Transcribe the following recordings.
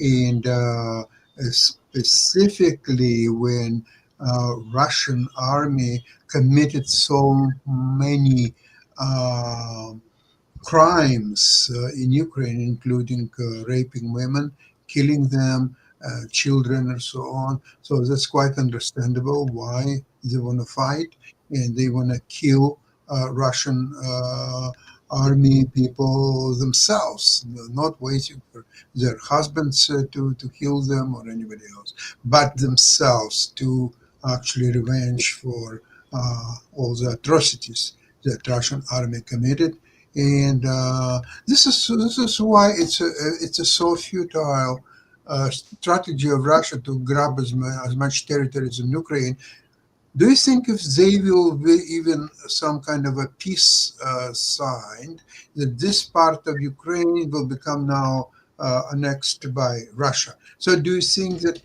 and specifically when Russian army committed so many uh, crimes in Ukraine, including raping women, killing them, children, and so on. So that's quite understandable why they want to fight and they want to kill Russian army people themselves, not waiting for their husbands to kill them or anybody else, but themselves to actually revenge for all the atrocities that Russian army committed. And this is why it's a so futile strategy of Russia to grab as much territory as in Ukraine. Do you think if they will be even some kind of a peace signed, that this part of Ukraine will become now annexed by Russia? So do you think that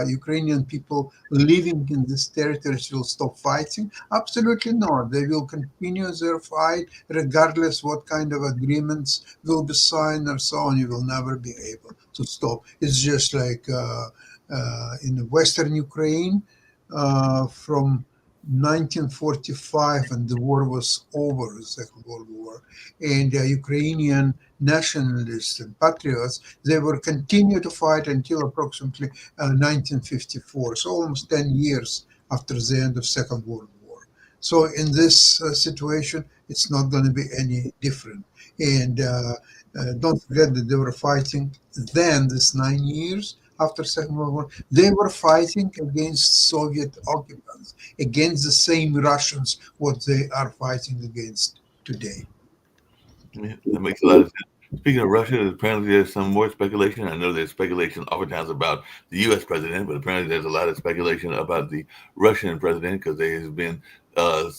Ukrainian people living in these territories will stop fighting? Absolutely not. They will continue their fight regardless what kind of agreements will be signed or so on. You will never be able to stop. It's just like in Western Ukraine from 1945 when the war was over, the Second World War, and Ukrainian nationalists and patriots, they will continue to fight until approximately 1954, so almost 10 years after the end of Second World War. So in this situation, it's not going to be any different. And don't forget that they were fighting then, this 9 years after Second World War, they were fighting against Soviet occupants, against the same Russians what they are fighting against today. Yeah, that makes a lot of sense. Speaking of Russia, apparently there's some more speculation. I know there's speculation oftentimes about the U.S. president, but apparently there's a lot of speculation about the Russian president because there has been uh,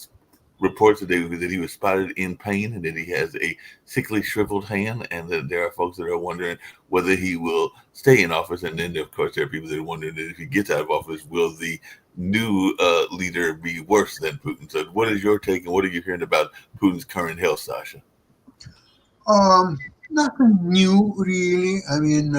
reports that he was spotted in pain and that he has a sickly, shriveled hand, and that there are folks that are wondering whether he will stay in office. And then, of course, there are people that are wondering that if he gets out of office, will the new leader be worse than Putin? So, what is your take, and what are you hearing about Putin's current health, Sasha? Nothing new, really. I mean,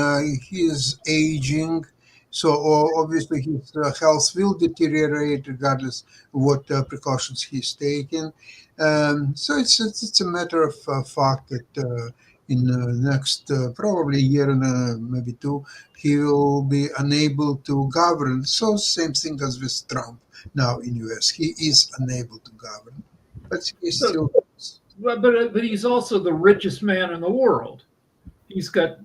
he is aging, so obviously his health will deteriorate regardless of what precautions he's taking. So it's a matter of fact that in the next probably year and maybe two, he will be unable to govern. So same thing as with Trump now in U.S. He is unable to govern, but he So, still. but he's also the richest man in the world. He's got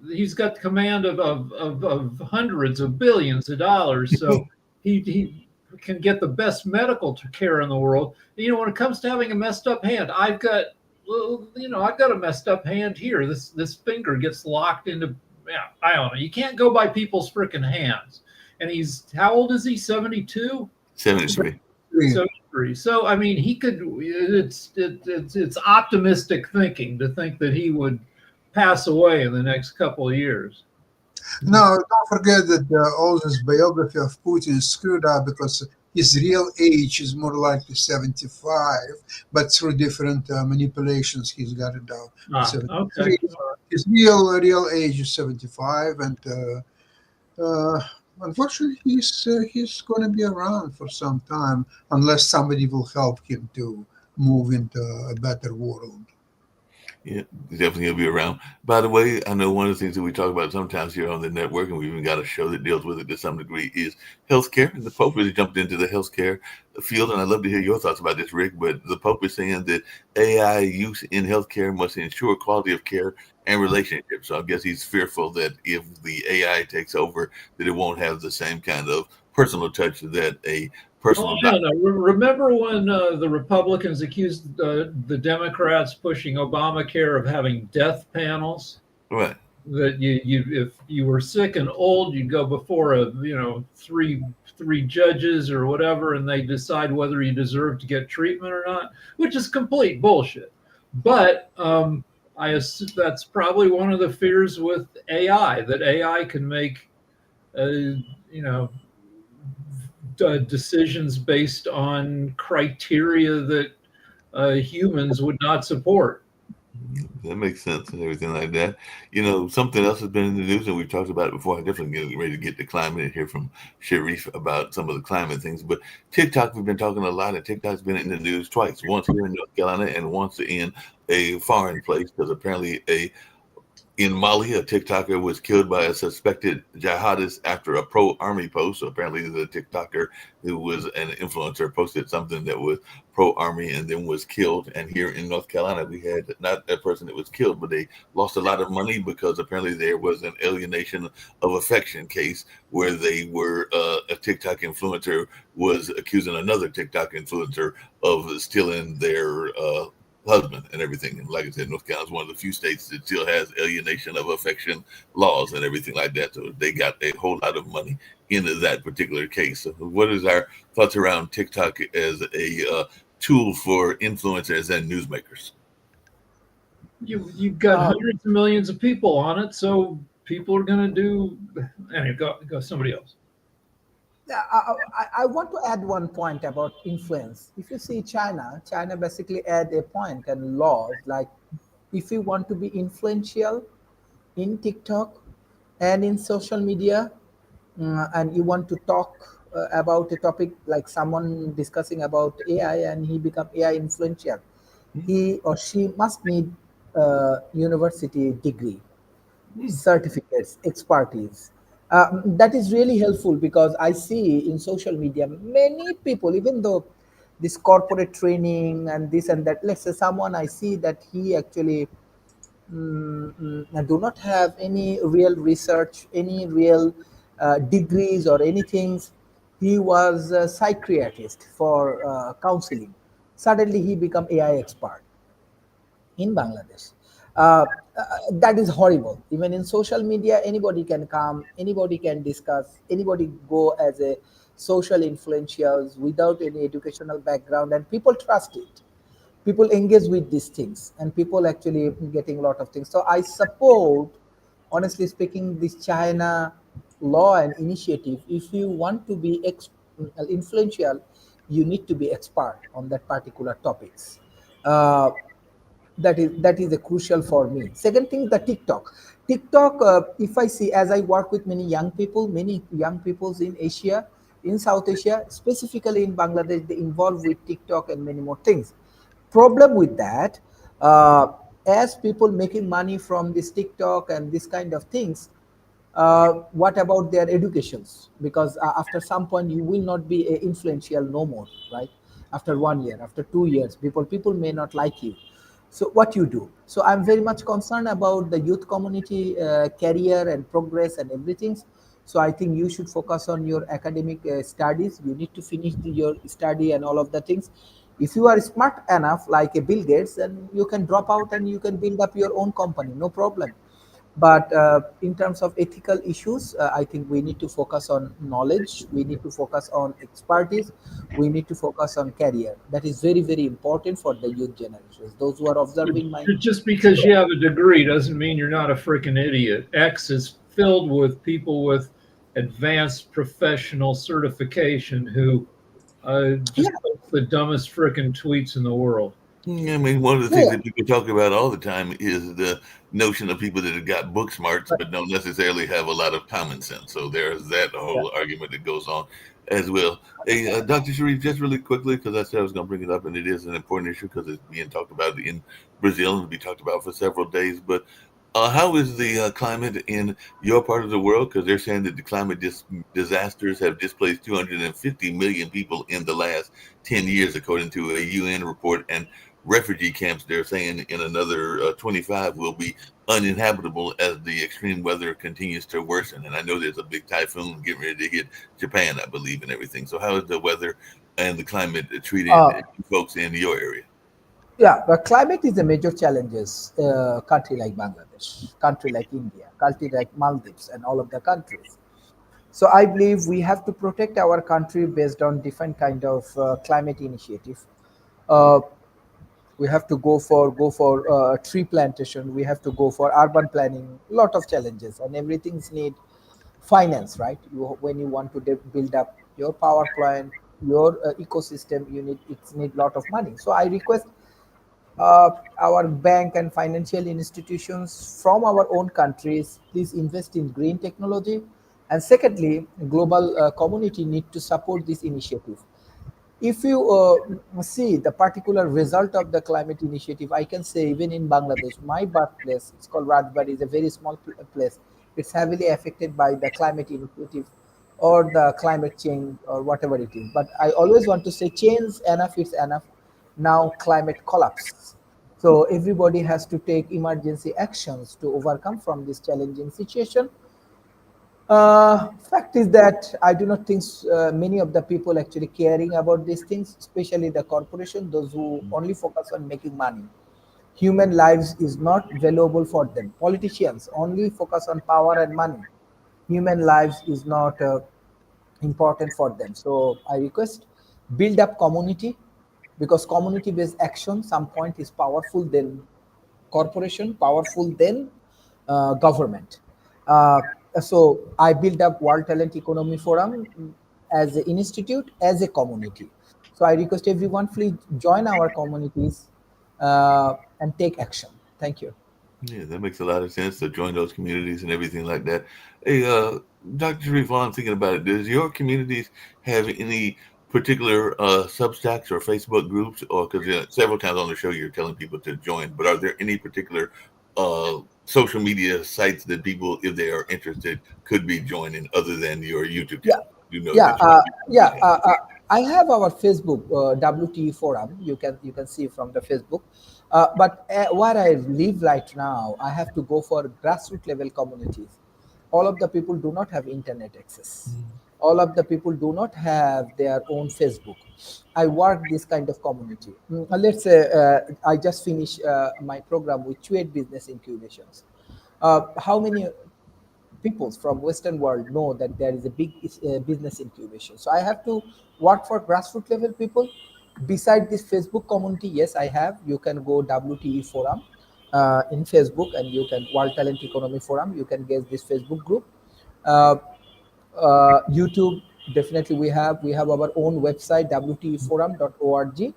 command of hundreds of billions of dollars. So he can get the best medical care in the world. When it comes to having a messed up hand, I've got a messed up hand here. This finger gets locked into. Yeah, I don't know. You can't go by people's freaking hands. And he's how old is he? 72. 73. 73. So I mean, he could. It's optimistic thinking to think that he would pass away in the next couple of years. No, don't forget that all this biography of Putin is screwed up because his real age is more likely 75, but through different manipulations, he's got it down to Okay. 73. His real age is 75, and unfortunately, he's going to be around for some time unless somebody will help him to move into a better world. Yeah, definitely he'll be around. By the way, I know one of the things that we talk about sometimes here on the network, and we even got a show that deals with it to some degree, is healthcare. And the Pope really jumped into the healthcare field, and I'd love to hear your thoughts about this, Rick. But the Pope is saying that AI use in healthcare must ensure quality of care and relationships. So I guess he's fearful that if the AI takes over, that it won't have the same kind of personal touch that a Oh, personal no, doctor. no. Remember when the Republicans accused the Democrats pushing Obamacare of having death panels? Right. That you if you were sick and old, you'd go before three judges or whatever, and they decide whether you deserve to get treatment or not, which is complete bullshit. But I assume that's probably one of the fears with AI, that AI can make you know decisions based on criteria that humans would not support. That makes sense and everything like that. You know, something else has been in the news, and we've talked about it before. I definitely get ready to get the climate and hear from Sharif about some of the climate things. But TikTok, we've been talking a lot, and TikTok's been in the news twice, once here in North Carolina and once in a foreign place, because apparently in Mali, a TikToker was killed by a suspected jihadist after a pro-army post. So apparently, the TikToker who was an influencer posted something that was pro-army and then was killed. And here in North Carolina, we had not a person that was killed, but they lost a lot of money because apparently there was an alienation of affection case where they were a TikTok influencer was accusing another TikTok influencer of stealing their husband and everything. And like I said, North Carolina is one of the few states that still has alienation of affection laws and everything like that. So they got a whole lot of money into that particular case. So what is our thoughts around TikTok as a tool for influencers and newsmakers? You've got Uh, hundreds of millions of people on it, so people are going to do. Anyway, go somebody else. I want to add one point about influence. If you see China basically add a point and laws like if you want to be influential in TikTok and in social media, and you want to talk about a topic like someone discussing about AI and he become AI influential, he or she must need university degree, certificates, expertise. That is really helpful because I see in social media many people, even though this corporate training and this and that, let's say someone I see that he actually do not have any real research, any real degrees or anything. He was a psychiatrist for counseling. Suddenly he become AI expert in Bangladesh. Uh, uh, that is horrible. Even in social media, anybody can come, anybody can discuss, anybody go as a social influentials without any educational background, and people trust it. People engage with these things, and people actually getting a lot of things. So I support, honestly speaking, this China law and initiative. If you want to be influential, you need to be expert on that particular topics. Uh, that is a crucial for me. Second thing, the TikTok, if I see, as I work with many young peoples in Asia, in South Asia, specifically in Bangladesh, they involve with TikTok and many more things. Problem with that, uh, as people making money from this TikTok and this kind of things, what about their educations? Because after some point you will not be influential no more, right? After 1 year, after 2 years, people may not like you. So what you do? So I'm very much concerned about the youth community career and progress and everything. So I think you should focus on your academic studies. You need to finish your study and all of the things. If you are smart enough like a Bill Gates, then you can drop out and you can build up your own company, no problem. But in terms of ethical issues, I think we need to focus on knowledge, we need to focus on expertise, we need to focus on career. That is very, very important for the youth generations, those who are observing my Just because you have a degree doesn't mean you're not a freaking idiot. X is filled with people with advanced professional certification who yeah, just post the dumbest freaking tweets in the world. I mean, one of the things yeah, that people talk about all the time is the notion of people that have got book smarts but but don't necessarily have a lot of common sense. So there's that yeah, whole argument that goes on as well. Hey, Dr. Sharif, just really quickly, because I said I was going to bring it up, and it is an important issue because it's being talked about in Brazil and will be talked about for several days. But how is the climate in your part of the world? Because they're saying that the climate disasters have displaced 250 million people in the last 10 years, according to a UN report. And refugee camps, they're saying in another 25 will be uninhabitable as the extreme weather continues to worsen. And I know there's a big typhoon getting ready to hit Japan, I believe, and everything. So how is the weather and the climate treating uh, folks in your area? yeah, but climate is a major challenges. Country like Bangladesh, country like India, country like Maldives, and all of the countries. So I believe we have to protect our country based on different kind of climate initiative. Uh, we have to go for tree plantation. We have to go for urban planning. Lot of challenges, and everything's need finance, right? When you want to build up your power plant, your ecosystem, you need it's need lot of money. So I request our bank and financial institutions from our own countries, please invest in green technology. And secondly, global community need to support this initiative. If you see the particular result of the climate initiative, I can say even in Bangladesh, my birthplace, it's called Rajbari, is a very small place. It's heavily affected by the climate initiative or the climate change or whatever it is. But I always want to say change enough is enough. Now climate collapse. So everybody has to take emergency actions to overcome from this challenging situation. Fact is that I do not think many of the people actually caring about these things, especially the corporation, those who only focus on making money. Human lives is not valuable for them. Politicians only focus on power and money. Human lives is not important for them. So I request build up community, because community based action some point is powerful than corporation, powerful than government. Uh, so I build up World Talent Economy Forum as an institute, as a community. So I request everyone please join our communities and take action. Thank you. Yeah, that makes a lot of sense to join those communities and everything like that. Hey, Dr. Sharif, while I'm thinking about it, does your communities have any particular Substacks or Facebook groups? Or because several times on the show you're telling people to join, but are there any particular social media sites that people, if they are interested, could be joining other than your YouTube Yeah, channel? You know yeah, that you yeah. I have our Facebook WTE forum. You can see from the Facebook. But where I live right now, I have to go for grassroots level communities. All of the people do not have internet access. All of the people do not have their own Facebook. I work this kind of community. Let's say I just finished my program with Chuet Business Incubations. How many people from Western world know that there is a big business incubation? So I have to work for grassroots level people. Beside this Facebook community, yes, I have. You can go WTE forum in Facebook, and you can World Talent Economy Forum. You can get this Facebook group. Uh, YouTube, definitely we have our own website wteforum.org.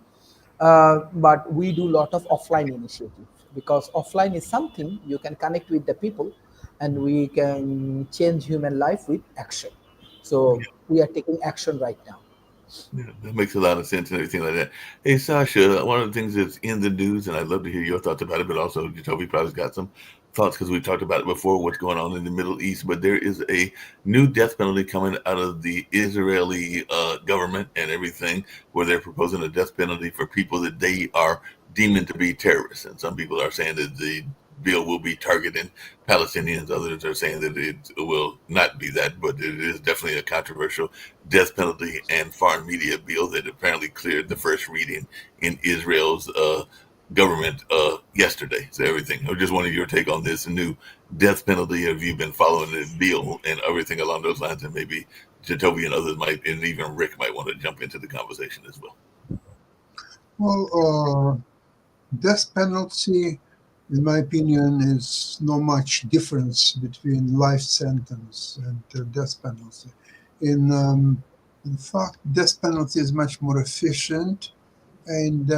But we do a lot of offline initiatives, because offline is something you can connect with the people, and we can change human life with action. So we are taking action right now. Yeah, that makes a lot of sense and everything like that. Hey, Sasha, one of the things that's in the news, and I'd love to hear your thoughts about it, but also Jacoby probably's got some thoughts because we talked about it before, what's going on in the Middle East. But there is a new death penalty coming out of the Israeli government and everything, where they're proposing a death penalty for people that they are deeming to be terrorists. And some people are saying that the bill will be targeting Palestinians. Others are saying that it will not be that, but it is definitely a controversial death penalty and foreign media bill that apparently cleared the first reading in Israel's government yesterday. So everything. I just wanted your take on this new death penalty. Have you been following the bill and everything along those lines? And maybe Jacoby and others might, and even Rick might want to jump into the conversation as well. Well, death penalty, in my opinion, is no much difference between life sentence and death penalty. In fact, death penalty is much more efficient and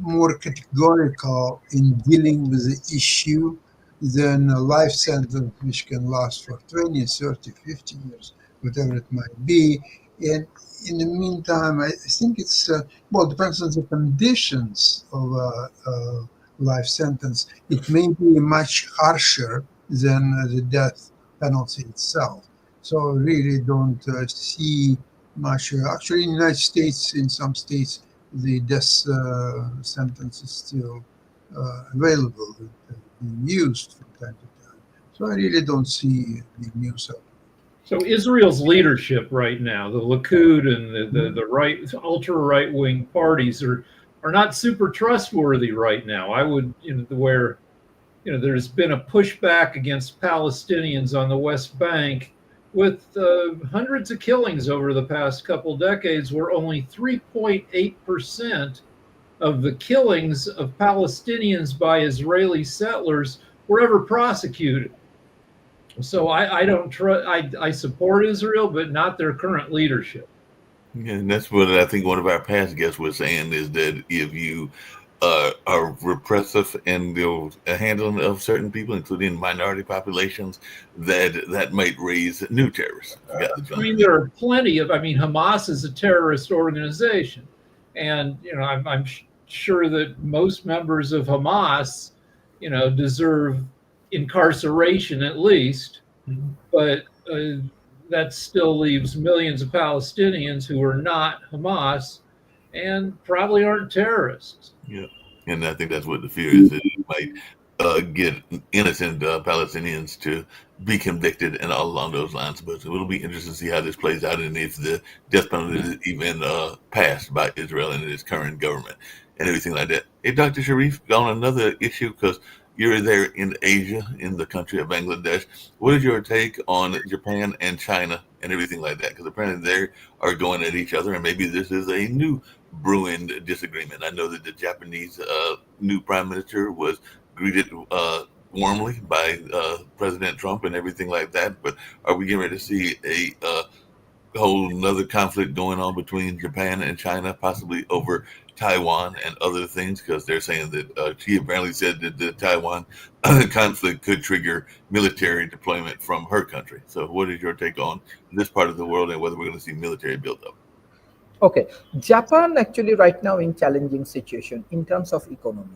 more categorical in dealing with the issue than a life sentence, which can last for 20, 30, 50 years, whatever it might be. And in the meantime, I think it's, well, it depends on the conditions of a life sentence. It may be much harsher than the death penalty itself. So I really don't see much. Actually, in the United States, in some states, the death sentence is still available, being used from time to time. So I really don't see the news of it. So Israel's leadership right now, the Likud and the right ultra right wing parties are not super trustworthy right now. I would, where there's been a pushback against Palestinians on the West Bank with hundreds of killings over the past couple decades, where only 3.8% of the killings of Palestinians by Israeli settlers were ever prosecuted. So I don't trust. I support Israel, but not their current leadership. Yeah, and that's what I think one of our past guests was saying is that if you are repressive in the handling of certain people, including minority populations, that might raise new terrorists. If you got the I jump. mean, there are plenty of. I mean, Hamas is a terrorist organization, and I'm sure that most members of Hamas, deserve incarceration at least, but that still leaves millions of Palestinians who are not Hamas and probably aren't terrorists. Yeah, and I think that's what the fear is that you might get innocent Palestinians to be convicted and all along those lines. But it'll be interesting to see how this plays out and if the death penalty is even passed by Israel and its current government and everything like that. Hey, Dr. Sharif, on another issue, because you're there in Asia, in the country of Bangladesh. What is your take on Japan and China and everything like that? Because apparently they are going at each other, and maybe this is a new brewing disagreement. I know that the Japanese new prime minister was greeted warmly by President Trump and everything like that. But are we getting ready to see a whole another conflict going on between Japan and China, possibly over Taiwan and other things? Because they're saying that she apparently said that the Taiwan conflict could trigger military deployment from her country. So, what is your take on this part of the world and whether we're going to see military buildup? Okay, Japan actually right now in challenging situation in terms of economy.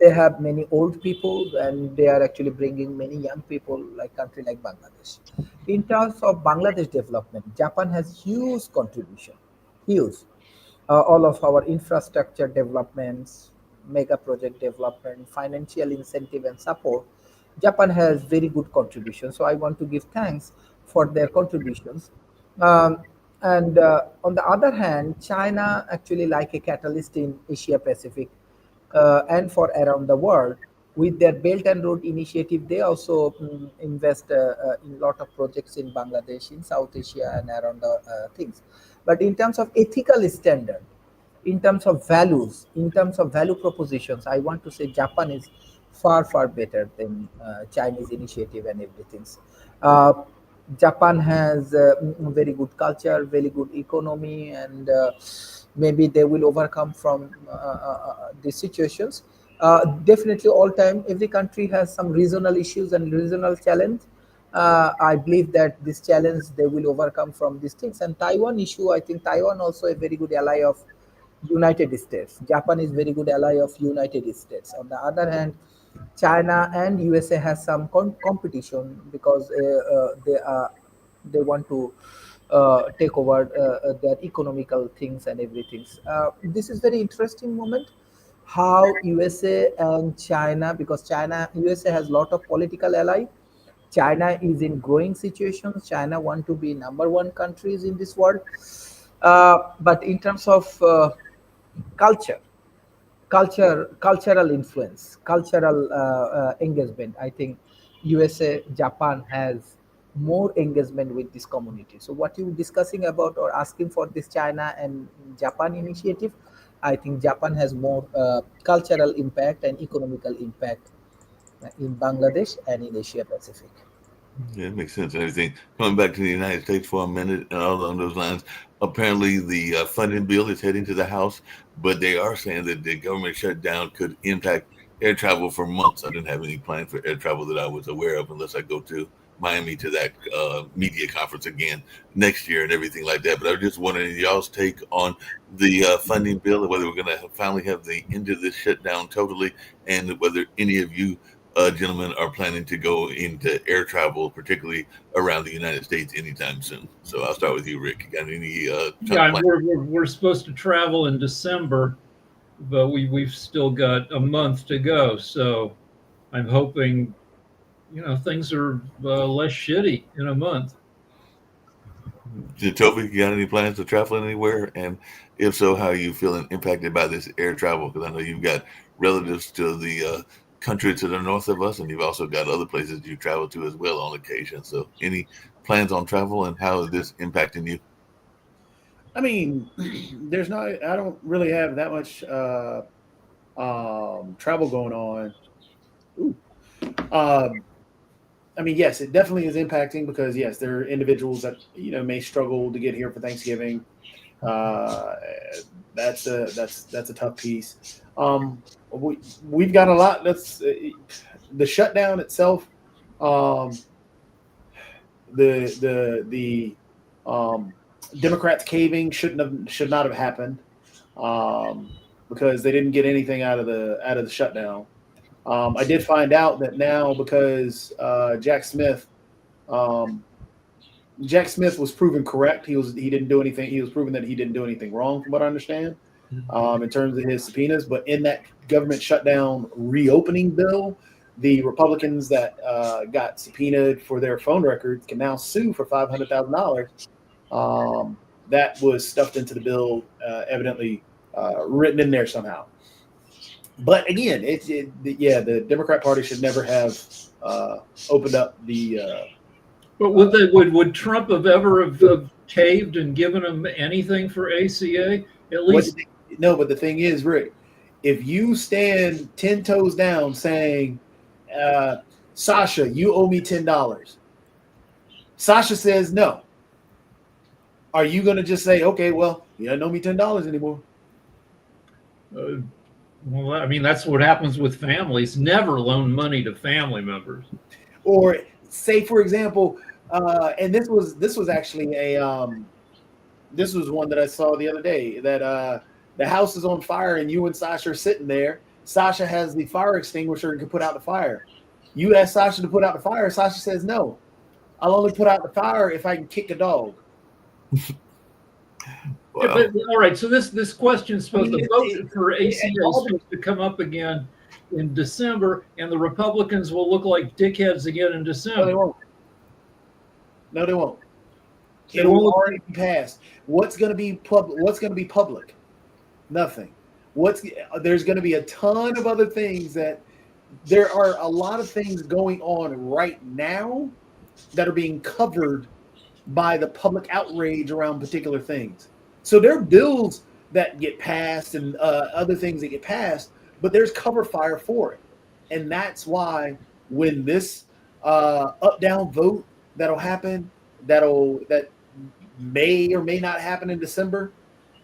They have many old people and they are actually bringing many young people like country like Bangladesh. In terms of Bangladesh development, Japan has huge contribution, huge. All of our infrastructure developments, mega project development, financial incentive and support. Japan has very good contribution. So I want to give thanks for their contributions. Um, and on the other hand, China actually like a catalyst in Asia Pacific and for around the world. With their Belt and Road Initiative, they also invest in a lot of projects in Bangladesh, in South Asia, and around the things. But in terms of ethical standard, in terms of values, in terms of value propositions, I want to say Japan is far, far better than Chinese initiative and everything. Uh, Japan has very good culture, very good economy, and maybe they will overcome from these situations. Definitely, all time, every country has some regional issues and regional challenge. I believe that this challenge they will overcome from these things. And Taiwan issue, I think Taiwan also a very good ally of United States. Japan is very good ally of United States. On the other hand, China and USA has some competition because they want to take over their economical things and everything. This is very interesting moment. How USA and China, because China USA has lot of political ally. China is in growing situations. China want to be number one countries in this world. But in terms of culture, cultural influence, cultural engagement, I think USA, Japan has more engagement with this community. So what you discussing about or asking for this China and Japan initiative, I think Japan has more cultural impact and economical impact in Bangladesh and in Asia Pacific. Yeah, it makes sense and everything. Coming back to the United States for a minute and all along those lines, apparently the funding bill is heading to the House, but they are saying that the government shutdown could impact air travel for months. I didn't have any plan for air travel that I was aware of unless I go to Miami to that media conference again next year and everything like that. But I was just wondering y'all's take on the funding bill, whether we're going to finally have the end of this shutdown totally, and whether any of you gentlemen are planning to go into air travel, particularly around the United States, anytime soon. So I'll start with you, Rick. You got any Yeah, plans? we're supposed to travel in December, but we've still got a month to go. So I'm hoping things are less shitty in a month. Toby, you got any plans to travel anywhere? And if so, how are you feeling impacted by this air travel? Because I know you've got relatives to the country to the north of us, and you've also got other places you travel to as well on occasion. So, any plans on travel, and how is this impacting you? I mean, there's not. I don't really have that much travel going on. Ooh. Um, I mean, yes, it definitely is impacting because yes, there are individuals that may struggle to get here for Thanksgiving. Uh, that's a tough piece. We've got a lot. That's the shutdown itself. Um, the Democrats caving should not have happened because they didn't get anything out of the shutdown. I did find out that now because Jack Smith was proven correct. He didn't do anything. He was proven that he didn't do anything wrong, from what I understand, in terms of his subpoenas. But in that government shutdown reopening bill, the Republicans that got subpoenaed for their phone records can now sue for $500,000. That was stuffed into the bill, evidently written in there somehow. But again, the Democrat Party should never have opened up the. But would Trump have ever have caved and given him anything for ACA? At least no. But the thing is, Rick, if you stand 10 toes down saying, Sasha, you owe me $10. Sasha says no. Are you going to just say, okay, well, you don't owe me $10 anymore? Well, I mean, that's what happens with families. Never loan money to family members. Or say, for example, and this was actually this was one that I saw the other day, that the house is on fire and you and Sasha are sitting there. Sasha has the fire extinguisher and can put out the fire. You ask Sasha to put out the fire. Sasha says, no, I'll only put out the fire if I can kick a dog. Well, but, all right, so this question is supposed to vote for ACA is supposed to come up again in December, and the Republicans will look like dickheads again in December. No, they won't. No, they won't. It will already be passed. What's going to be public? What's going to be public? Nothing. There's going to be a ton of other things that there are a lot of things going on right now that are being covered by the public outrage around particular things. So there are bills that get passed and other things that get passed, but there's cover fire for it. And that's why when this up-down vote that'll happen, that may or may not happen in December,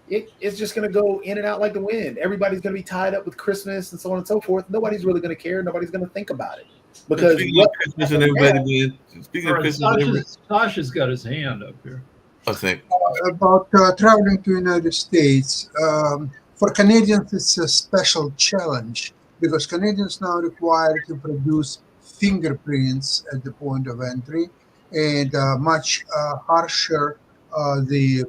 it's just going to go in and out like the wind. Everybody's going to be tied up with Christmas and so on and so forth. Nobody's really going to care. Nobody's going to think about it. Because Christmas and everybody, speaking of Christmas, Sasha's got his hand up here. I think about traveling to United States. For Canadians, it's a special challenge because Canadians now require to produce fingerprints at the point of entry, and much harsher the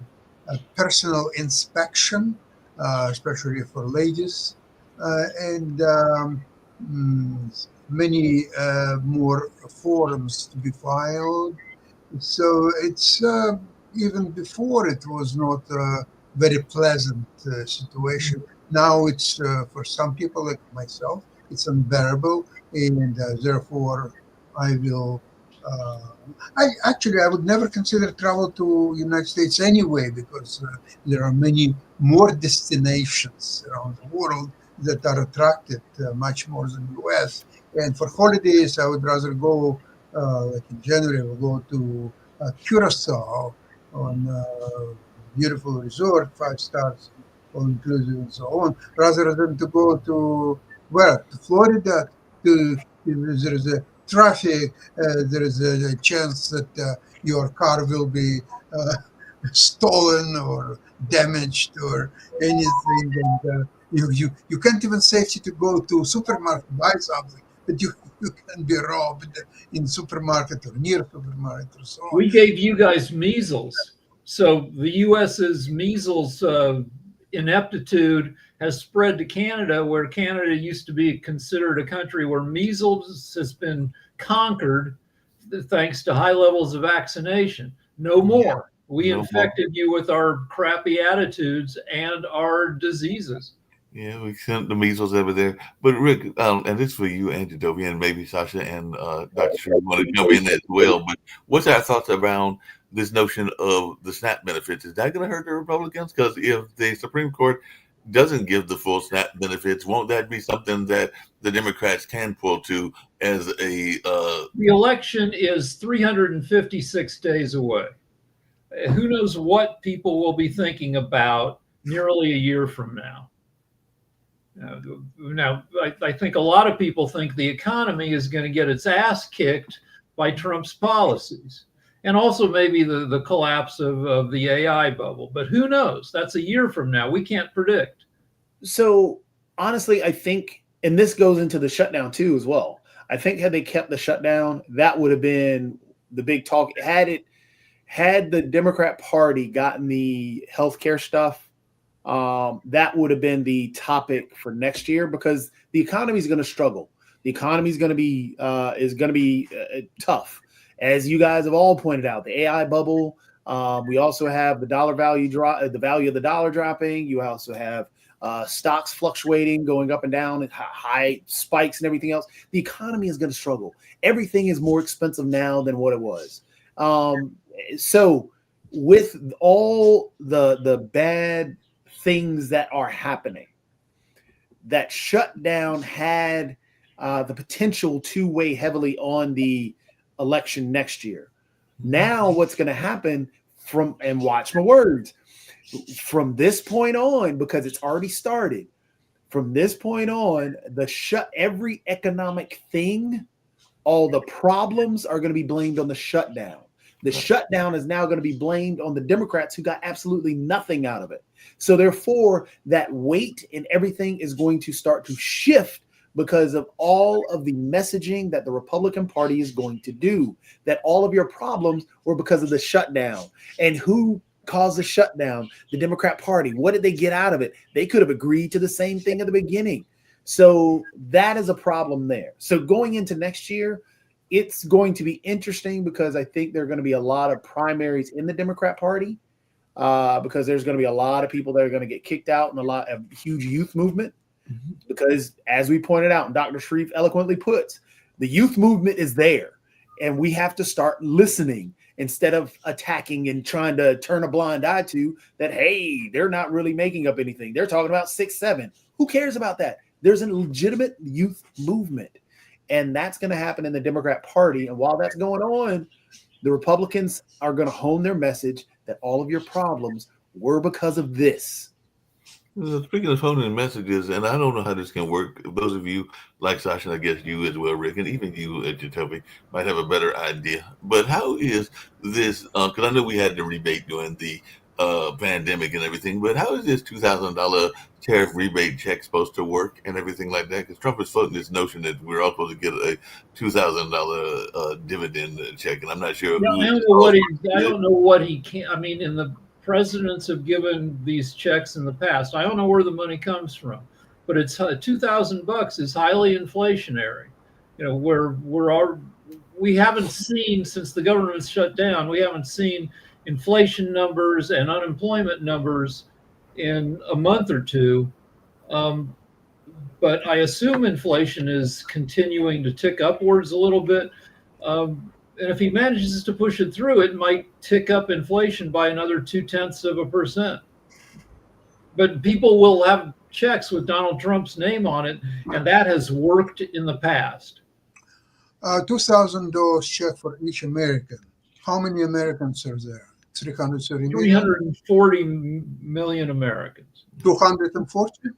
personal inspection, especially for ladies, and many more forms to be filed. So it's even before it was not a very pleasant situation. Now it's for some people like myself, it's unbearable, and therefore I will. I would never consider travel to United States anyway, because there are many more destinations around the world that are attracted much more than US. And for holidays, I would rather go, like in January, we'll go to Curacao on a beautiful resort, 5 stars, all inclusive and so on, rather than to go to Florida. There is a traffic, there is a chance that your car will be stolen or damaged or anything, and you can't even safely to go to supermarket buy something, but you can be robbed in supermarket or near supermarket or so on. We gave you guys measles, so the U.S.'s measles ineptitude has spread to Canada, where Canada used to be considered a country where measles has been conquered thanks to high levels of vaccination. No more. We infected you with our crappy attitudes and our diseases. Yeah, we sent the measles over there. But Rick, and this is for you and Jadovi, and maybe Sasha and Dr. Sri want to jump in as well. But what's our thoughts around this notion of the SNAP benefits? Is that going to hurt the Republicans? Because if the Supreme Court doesn't give the full SNAP benefits, won't that be something that the Democrats can pull to as a The election is 356 days away. Who knows what people will be thinking about nearly a year from now? Now, I think a lot of people think the economy is going to get its ass kicked by Trump's policies, and also maybe the collapse of the AI bubble. But who knows? That's a year from now. We can't predict. So honestly, I think, and this goes into the shutdown too as well. I think had they kept the shutdown, that would have been the big talk. Had the Democrat Party gotten the healthcare stuff, that would have been the topic for next year, because the economy is going to struggle. The economy is going to be tough, as you guys have all pointed out. The AI bubble. We also have the dollar value drop, the value of the dollar dropping. You also have stocks fluctuating, going up and down, and high spikes and everything else. The economy is going to struggle. Everything is more expensive now than what it was. So with all the bad things that are happening, that shutdown had the potential to weigh heavily on the election next year. Now what's going to happen and watch my words, from this point on, because it's already started, from this point on, every economic thing, all the problems are going to be blamed on the shutdown. The shutdown is now going to be blamed on the Democrats, who got absolutely nothing out of it. So therefore, that weight and everything is going to start to shift because of all of the messaging that the Republican Party is going to do, that all of your problems were because of the shutdown. And who caused the shutdown? The Democrat Party. What did they get out of it? They could have agreed to the same thing at the beginning. So that is a problem there. So going into next year, it's going to be interesting, because I think there are going to be a lot of primaries in the Democrat Party, because there's going to be a lot of people that are going to get kicked out, and a huge youth movement. Mm-hmm. Because as we pointed out, and Dr. Sharif eloquently puts, the youth movement is there, and we have to start listening instead of attacking and trying to turn a blind eye to that. Hey, they're not really making up anything. They're talking about 6-7. Who cares about that? There's a legitimate youth movement. And that's going to happen in the Democrat Party. And while that's going on, the Republicans are going to hone their message that all of your problems were because of this. Speaking of honing messages, and I don't know how this can work. Those of you like Sasha, and I guess you as well, Rick, and even you, Jacoby, might have a better idea. But how is this? Because I know we had the rebate during the pandemic and everything, but how is this $2,000 tariff rebate check supposed to work and everything like that? Because Trump is floating this notion that we're all supposed to get a $2,000 dividend check, and I'm not sure. I don't know what he can. I mean, the presidents have given these checks in the past. I don't know where the money comes from, but it's $2,000 is highly inflationary. You know, we haven't seen, since the government's shut down, we haven't seen inflation numbers and unemployment numbers in a month or two. But I assume inflation is continuing to tick upwards a little bit. And if he manages to push it through, it might tick up inflation by another 0.2%. But people will have checks with Donald Trump's name on it, and that has worked in the past. $2,000 check for each American. How many Americans are there? 330 million? 340 million Americans. 240?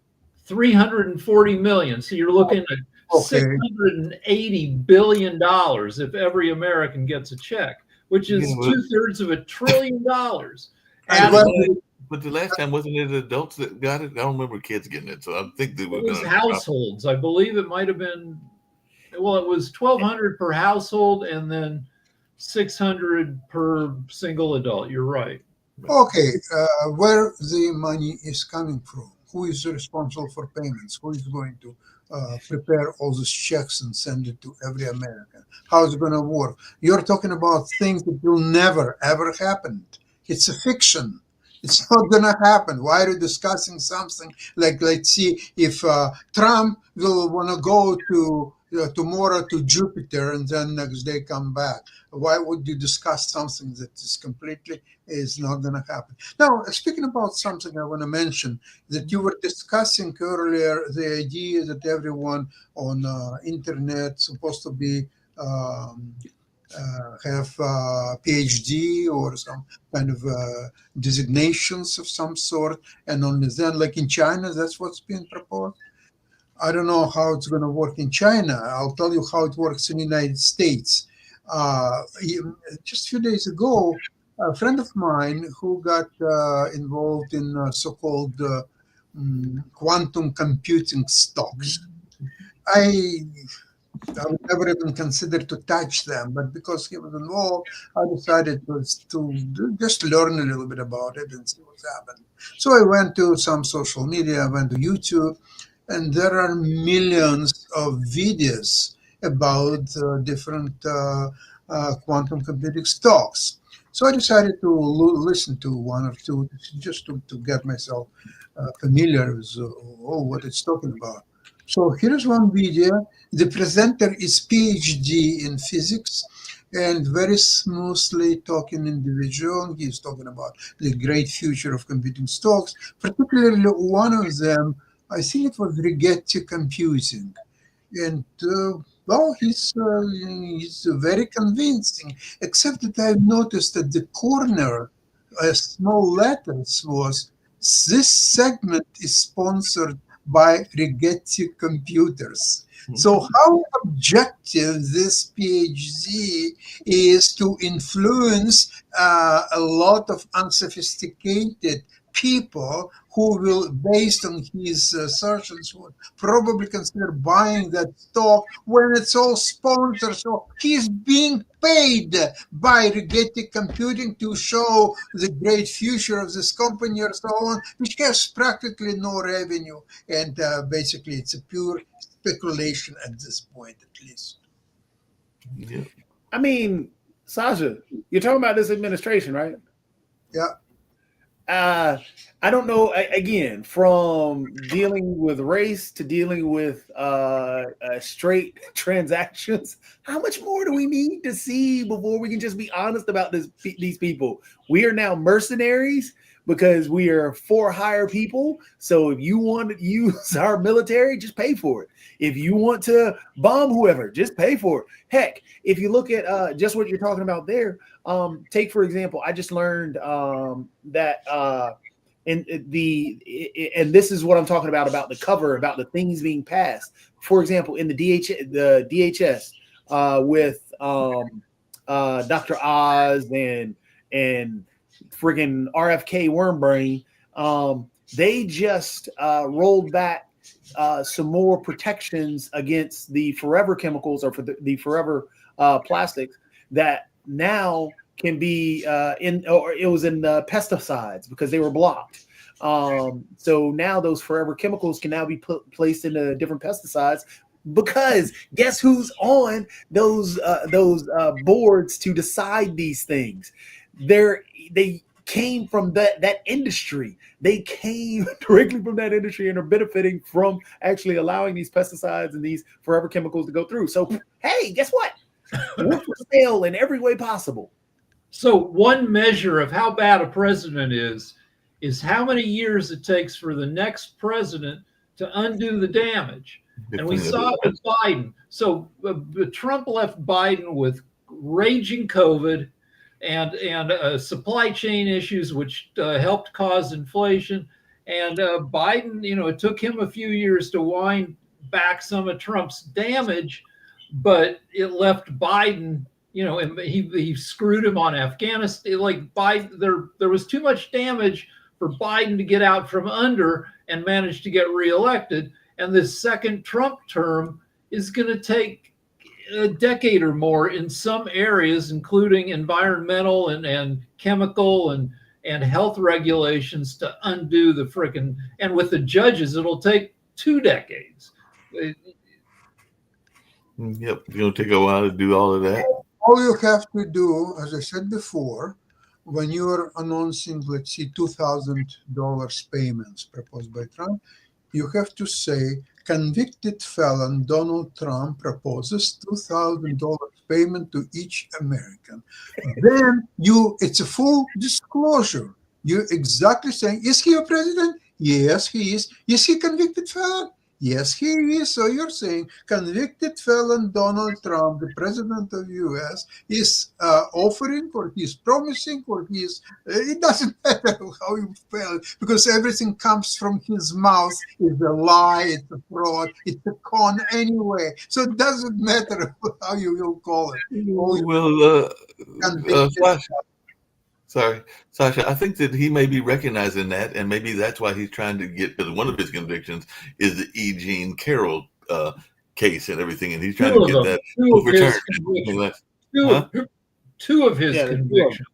340 million. So you're looking at $680 billion if every American gets a check, which is 2/3 of $1 trillion. But the last time, wasn't it adults that got it? I don't remember kids getting it. So I think that it was households. I believe it might have been, well, it was $1,200 per household and then $600 per single adult. You're right. Okay, where the money is coming from? Who is responsible for payments? Who is going to prepare all these checks and send it to every American? How is it going to work? You're talking about things that will never, ever happen. It's a fiction. It's not going to happen. Why are you discussing something like, let's see if Trump will want to go to tomorrow to Jupiter and then next day come back. Why would you discuss something that is not going to happen? Now, speaking about something I want to mention, that you were discussing earlier, the idea that everyone on internet supposed to be have PhD or some kind of designations of some sort, and only then, like in China, that's what's being proposed. I don't know how it's going to work in China. I'll tell you how it works in the United States. Just a few days ago, a friend of mine who got involved in so-called quantum computing stocks. I would never even consider to touch them, but because he was involved, I decided to just learn a little bit about it and see what's happening. So I went to some social media, I went to YouTube, and there are millions of videos about different quantum computing stocks. So I decided to listen to one or two just to get myself familiar with what it's talking about. So here's one video. The presenter is PhD in physics and very smoothly talking individual. He's talking about the great future of computing stocks, particularly one of them, I think it was Rigetti Computing. And well, he's very convincing, except that I've noticed at the corner, small letters was, this segment is sponsored by Rigetti Computers. So how objective this PhD is to influence a lot of unsophisticated people who will, based on his assertions, would probably consider buying that stock when it's all sponsored. So he's being paid by Rigetti Computing to show the great future of this company or so on, which has practically no revenue. And basically, it's a pure speculation at this point, at least. Yeah. I mean, Sasha, you're talking about this administration, right? Yeah. I don't know. Again, from dealing with race to dealing with straight transactions, how much more do we need to see before we can just be honest about these people? We are now mercenaries because we are for hire people. So if you want to use our military, just pay for it. If you want to bomb whoever, just pay for it. Heck, if you look at just what you're talking about there, take for example, I just learned that and this is what I'm talking about the cover, about the things being passed. For example, in the DHS with Dr. Oz and friggin' RFK Wormbrain, they just rolled back some more protections against the forever chemicals or for the forever plastics that now can be it was in pesticides because they were blocked. So now those forever chemicals can now be placed into different pesticides because guess who's on those boards to decide these things? They came from that industry. They came directly from that industry and are benefiting from actually allowing these pesticides and these forever chemicals to go through. So, hey, guess what? We're for sale in every way possible. So one measure of how bad a president is how many years it takes for the next president to undo the damage. And we saw it with Biden. So Trump left Biden with raging COVID and supply chain issues, which helped cause inflation. And Biden, it took him a few years to wind back some of Trump's damage, but it left Biden, he screwed him on Afghanistan. Like Biden, there was too much damage for Biden to get out from under and manage to get reelected. And this second Trump term is going to take a decade or more in some areas, including environmental and chemical and health regulations, to undo the frickin'. And with the judges, it'll take 2 decades. Yep, it's going to take a while to do all of that. All you have to do, as I said before, when you are announcing, let's see, $2,000 payments proposed by Trump, you have to say convicted felon Donald Trump proposes $2,000 payment to each American. Then it's a full disclosure. You're exactly saying, is he a president? Yes, he is. Is he a convicted felon? Yes, he is. So you're saying convicted felon Donald Trump, the president of U.S., is offering, or he's promising, or it doesn't matter how you spell it, because everything comes from his mouth. It's a lie, it's a fraud, it's a con anyway. So it doesn't matter how you will call it. Well, Convicted. Sasha, I think that he may be recognizing that, and maybe that's why he's trying to get, because one of his convictions is the E. Jean Carroll case and everything, and he's trying to get that overturned. Two of his convictions.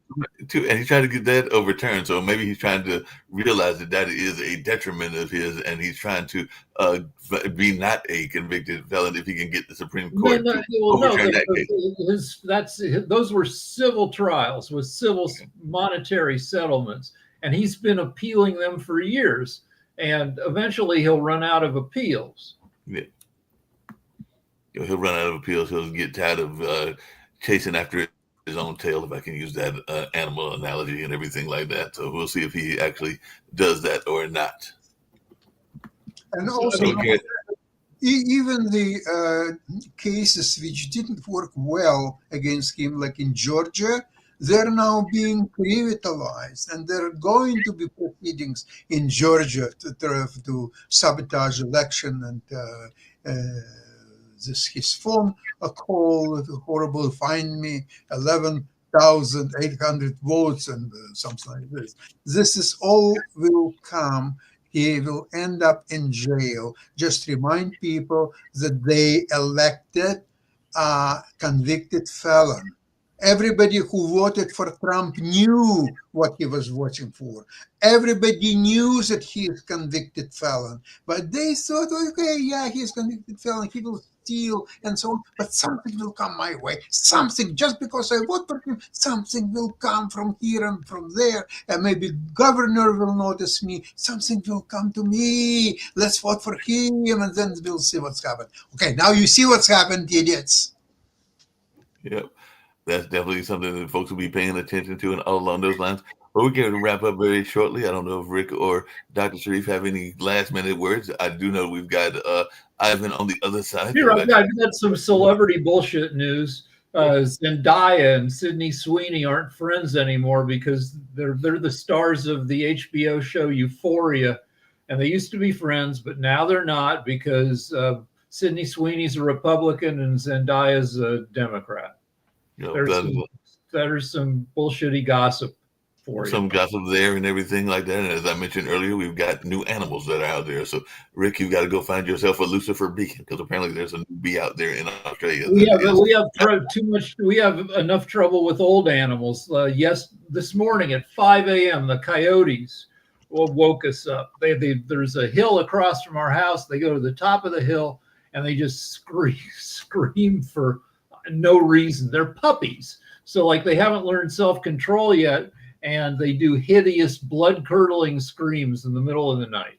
And he's trying to get that overturned. So maybe he's trying to realize that that is a detriment of his, and he's trying to be not a convicted felon if he can get the Supreme Court to overturn that case. Those were civil trials with civil monetary settlements, and he's been appealing them for years. And eventually, he'll run out of appeals. Yeah, he'll run out of appeals. He'll get tired of chasing after his own tail, if I can use that animal analogy and everything like that. So we'll see if he actually does that or not. And also, even the cases which didn't work well against him, like in Georgia, they're now being revitalized, and there are going to be proceedings in Georgia to sabotage election and his phone call, horrible, find me 11,800 votes and something like this. This is all will come. He will end up in jail. Just remind people that they elected a convicted felon. Everybody who voted for Trump knew what he was voting for. Everybody knew that he is convicted felon. But they thought, okay, yeah, he's convicted felon. He will steal and so on. But something will come my way. Something, just because I vote for him, something will come from here and from there. And maybe governor will notice me. Something will come to me. Let's vote for him, and then we'll see what's happened. Okay, now you see what's happened, idiots. Yep. That's definitely something that folks will be paying attention to, and all along those lines. But we're going to wrap up very shortly. I don't know if Rick or Dr. Sharif have any last-minute words. I do know we've got Ivan on the other side. Here, I've got some celebrity bullshit news. Zendaya and Sydney Sweeney aren't friends anymore because they're the stars of the HBO show Euphoria, and they used to be friends, but now they're not because Sydney Sweeney's a Republican and Zendaya's a Democrat. There's some bullshitty gossip for you. Some gossip there and everything like that. And as I mentioned earlier, we've got new animals that are out there. So, Rick, you've got to go find yourself a Lucifer beacon because apparently there's a new bee out there in Australia. We have enough trouble with old animals. This morning at 5 a.m., the coyotes woke us up. There's a hill across from our house. They go to the top of the hill and they just scream for no reason. They're puppies, so like they haven't learned self-control yet, and they do hideous blood-curdling screams in the middle of the night.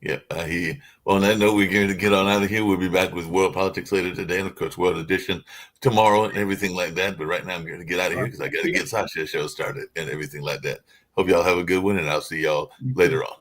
Yeah, I hear you. Well, on that note, we're going to get on out of here. We'll be back with World Politics later today, and of course, World Edition tomorrow and everything like that. But right now, I'm going to get out of here because I got to get Sasha's show started and everything like that. Hope y'all have a good one, and I'll see y'all later on.